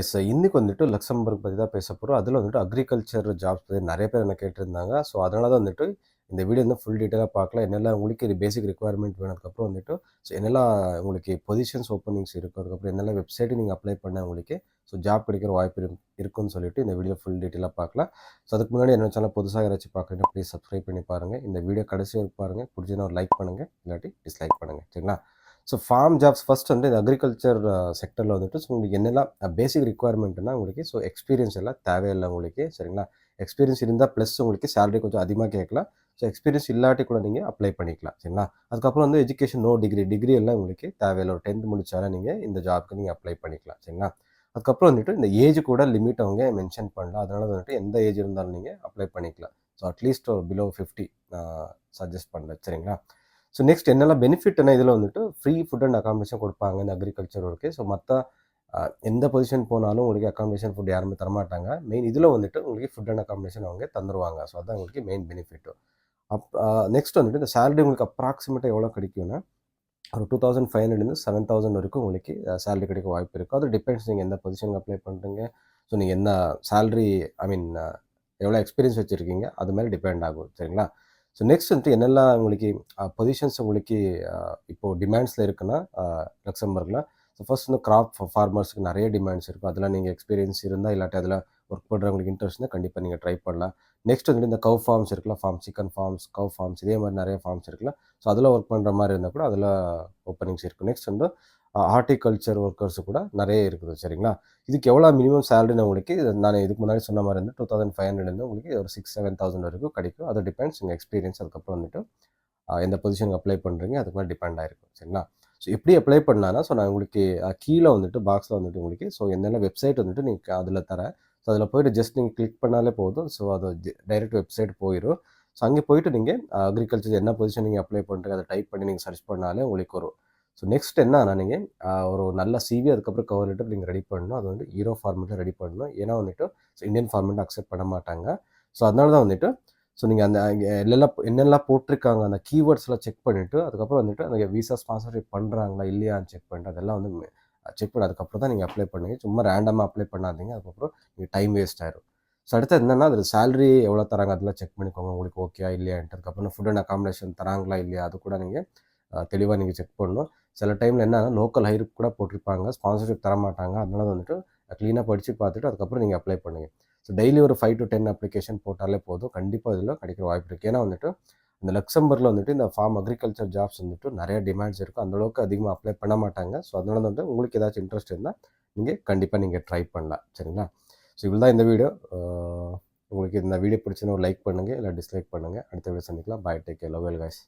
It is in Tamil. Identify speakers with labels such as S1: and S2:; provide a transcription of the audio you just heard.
S1: கைஸ் இன்னைக்கு வந்துட்டு லக்சம்பர்க் பற்றி தான் பேச போகிறோம். அதில் வந்துட்டு அக்ரிகல்ச்சர் ஜாப்ஸ் பற்றி நிறைய பேர் என்ன கேட்டிருந்தாங்க. ஸோ அதனால தான் வந்துட்டு இந்த வீடியோ வந்து ஃபுல் டீட்டெயிலாக பார்க்கலாம். என்னெல்லாம் உங்களுக்கு இது பேசிக் ரெக்குவயர்மெண்ட் வேணுதுக்கப்புறம் வந்துட்டு ஸோ என்னெல்லாம் உங்களுக்கு பொசிஷன்ஸ் ஓப்பனிங்ஸ் இருக்கும், அதுக்கப்புறம் என்னெல்லாம் வெப்சைட்டு நீங்கள் அப்ளை பண்ண உங்களுக்கு ஸோ ஜாப் கிடைக்கிற வாய்ப்பு இருக்குன்னு சொல்லிட்டு இந்த வீடியோ ஃபுல் டீட்டெயிலாக பார்க்கலாம். ஸோ அதுக்கு முன்னாடி என்ன சேனல் புதுசாக யாராச்சும் பார்க்குறீங்க ப்ளீஸ் சப்ஸ்கிரைப் பண்ணி பாருங்கள். இந்த வீடியோ கடைசி வரைக்கும் பாருங்கள். பிடிச்சினா ஒரு லைக் பண்ணுங்கள், இல்லாட்டி டிஸ்லைக் பண்ணுங்கள். சரிங்களா? ஸோ ஃபார்ம் ஜாப்ஸ் ஃபஸ்ட் வந்து இந்த அக்ரிகல்ச்சர் செக்டரில் வந்துட்டு ஸோ உங்களுக்கு என்னெல்லாம் பேசிக் ரிக்குவயர்மெண்ட்னா உங்களுக்கு ஸோ எக்ஸ்பீரியன்ஸ் எல்லாம் தேவையில்லை உங்களுக்கு. சரிங்களா? எக்ஸ்பீரியன்ஸ் இருந்தால் ப்ளஸ் உங்களுக்கு சேலரி கொஞ்சம் அதிகமாக கேட்கலாம். ஸோ எக்ஸ்பீரியன்ஸ் இல்லாட்டி கூட நீங்கள் அப்ளை பண்ணிக்கலாம். சரிங்களா? அதுக்கப்புறம் வந்து எஜுகேஷன் நோ டிகிரி எல்லாம் உங்களுக்கு தேவையில்லை. ஒரு 10th முடிச்சாலும் நீங்கள் இந்த ஜாப்க்கு நீங்கள் அப்ளை பண்ணிக்கலாம். சரிங்களா? அதுக்கப்புறம் வந்துட்டு இந்த ஏஜ் கூட லிமிட் அவங்க மென்ஷன் பண்ணலாம். அதனால வந்துட்டு எந்த ஏஜ் இருந்தாலும் நீங்கள் அப்ளை பண்ணிக்கலாம். ஸோ அட்லீஸ்ட் ஒரு பிலோ 50 நான் சஜஸ்ட் பண்ணுறேன். சரிங்களா? ஸோ நெக்ஸ்ட் என்னெல்லாம் பெனிஃபிட்னா இதில் வந்துட்டு ஃப்ரீ ஃபுட் அண்ட் அகாமடேஷன் கொடுப்பாங்க இந்த அக்ரிகல்ச்சர் ஒர்க்கு. ஸோ மற்ற எந்த பொசிஷன் போனாலும் உங்களுக்கு அகாமடேஷன் ஃபுட் யாருமே தரமாட்டாங்க. மெயின் இதில் வந்துட்டு உங்களுக்கு ஃபுட் அண்ட் அகாமடேஷன் அவங்க தந்துடுவாங்க. ஸோ அதுதான் உங்களுக்கு மெயின் பெனிஃபிட்டு. நெக்ஸ்ட் வந்துட்டு இந்த சேலரி உங்களுக்கு அப்ராக்சிமேட்டாக எவ்வளோ கிடைக்கும்னா ஒரு 2500 7000 வரைக்கும் உங்களுக்கு சேலரி கிடைக்க வாய்ப்பு இருக்குது. அது டிபெண்ட்ஸ் நீங்கள் எந்த பொசிஷனுக்கு அப்ளை பண்ணுறீங்க, ஸோ நீங்கள் என்ன சேலரி எவ்வளோ எக்ஸ்பீரியன்ஸ் வச்சுருக்கீங்க அது மாதிரி டிபெண்ட் ஆகும். சரிங்களா? ஸோ நெக்ஸ்ட் வந்துட்டு என்னெல்லாம் உங்களுக்கு பொசிஷன்ஸ் உங்களுக்கு இப்போது டிமாண்ட்ஸில் இருக்குன்னா லக்சம்பர்கில் ஸோ ஃபர்ஸ்ட் வந்து கிராப் ஃபார்மர்ஸுக்கு நிறைய டிமாண்ட்ஸ் இருக்கும். அதெல்லாம் நீங்கள் எக்ஸ்பீரியன்ஸ் இருந்தால் இல்லாட்டி அதில் ஒர்க் பண்ணுறவங்களுக்கு இன்ட்ரெஸ்ட் இருந்தால் கண்டிப்பாக நீங்கள் ட்ரை பண்ணலாம். நெக்ஸ்ட் வந்துட்டு இந்த கவ் ஃபார்ம்ஸ் இருக்குல்ல, சிக்கன் ஃபார்ம்ஸ், கவ் ஃபார்ம்ஸ் இதே மாதிரி நிறைய ஃபார்ம்ஸ் இருக்குல்ல, ஸோ அதில் ஒர்க் பண்ணுற மாதிரி இருந்தால் கூட அதில் ஓப்பனிங்ஸ் இருக்குது. நெக்ஸ்ட் வந்து ஹார்டிகல்ச்சர் ஒர்க்கர்ஸு கூட நிறைய இருக்குது. சரிங்களா? இதுக்கு எவ்வளோ மினிமம் சேலரின்னு உங்களுக்கு நான் இதுக்கு முன்னாடி சொன்ன மாதிரி வந்து 2500 உங்களுக்கு ஒரு 6,000-7,000 வரைக்கும் கிடைக்கும். அது டிபெண்ட்ஸ் உங்கள் எக்ஸ்பீரியன்ஸ். அதுக்கப்புறம் வந்துட்டு எந்த பொசிஷனுக்கு அப்ளை பண்ணுறீங்க அதுக்கு மேலே டிபெண்ட் ஆகிருக்கும். சரிங்களா? ஸோ எப்படி அப்ளை பண்ணலான்னா ஸோ நான் உங்களுக்கு கீழே வந்துட்டு பாக்ஸில் வந்துட்டு உங்களுக்கு ஸோ என்னென்ன வெப்சைட் வந்துட்டு நீங்கள் அதில் தரேன். ஸோ அதில் போய்ட்டு ஜஸ்ட் நீங்கள் கிளிக் பண்ணாலே போதும். ஸோ அது டைரெக்ட் வெப்சைட் போயிடும். ஸோ அங்கே போய்ட்டு நீங்கள் அக்ரிகல்ச்சர் என்ன பொசிஷன் நீங்கள் அப்ளை பண்ணுறீங்க அதை டைப் பண்ணி நீங்கள் சர்ச் பண்ணாலே உங்களுக்கு வரும். ஸோ நெக்ஸ்ட் என்னன்னா நீங்கள் ஒரு நல்ல சிவி அதுக்கப்புறம் கவர் லெட்டர் நீங்கள் ரெடி பண்ணணும். அது வந்து ஹீரோ ஃபார்மெட்டில் ரெடி பண்ணணும். ஏன்னா வந்துட்டு ஸோ இந்தியன் ஃபார்மெட் அக்செப்ட் பண்ண மாட்டாங்க. ஸோ அதனால தான் வந்துட்டு ஸோ நீங்கள் அந்த என்னெல்லாம் போட்டிருக்காங்க அந்த கீவேர்ட்ஸ்லாம் செக் பண்ணிவிட்டு அதுக்கப்புறம் வந்துட்டு அந்த விசா ஸ்பான்சர்ஷிப் பண்ணுறாங்களா இல்லையான்னு செக் பண்ணிட்டு அதெல்லாம் வந்து செக் பண்ணி அதுக்கப்புறம் தான் நீங்கள் அப்ளை பண்ணுங்க. சும்மா ரேண்டமாக அப்ளை பண்ணாதீங்க. அதுக்கப்புறம் நீங்கள் டைம் வேஸ்ட் ஆயிடும். ஸோ அடுத்து என்னென்னா அதில் சேலரி எவ்வளோ தராங்க அதெல்லாம் செக் பண்ணிக்கோங்க உங்களுக்கு ஓகே இல்லையான்ட்டு. அதுக்கப்புறம் ஃபுட் அண்ட் அகாமடேஷன் தராங்களா இல்லையா அது கூட நீங்கள் தெளிவாக நீங்கள் செக் பண்ணணும். சில டைமில் என்னன்னா லோக்கல் ஹைர் கூட போட்டிருப்பாங்க, ஸ்பான்சர்ஷிப் தரமாட்டாங்க. அதனால வந்துட்டு க்ளீனாக படித்து பார்த்துட்டு அதுக்கப்புறம் நீங்கள் அப்ளை பண்ணுங்கள். ஸோ டெய்லி ஒரு 5 to 10 அப்ளிகேஷன் போட்டாலே போதும். கண்டிப்பாக இதில் கிடைக்கிற வாய்ப்பு இருக்குது. ஏன்னா வந்துட்டு இந்த லக்சம்பர்கில் வந்துட்டு இந்த அக்ரிகல்ச்சர் ஜாப்ஸ் வந்துட்டு நிறைய டிமாண்ட்ஸ் இருக்கும். அந்தளவுக்கு அதிகமாக அப்ளை பண்ண மாட்டாங்க. ஸோ அதனால வந்து உங்களுக்கு ஏதாச்சும் இன்ட்ரெஸ்ட் இருந்தால் நீங்கள் கண்டிப்பாக நீங்கள் ட்ரை பண்ணலாம். சரிங்களா? ஸோ இவ்வளோ தான் இந்த வீடியோ. உங்களுக்கு இந்த வீடியோ பிடிச்சுன்னு ஒரு லைக் பண்ணுங்கள், இல்லை டிஸ்லைக் பண்ணுங்கள். அடுத்த வீடியோ சந்திக்கலாம். Bye, take care, love you guys.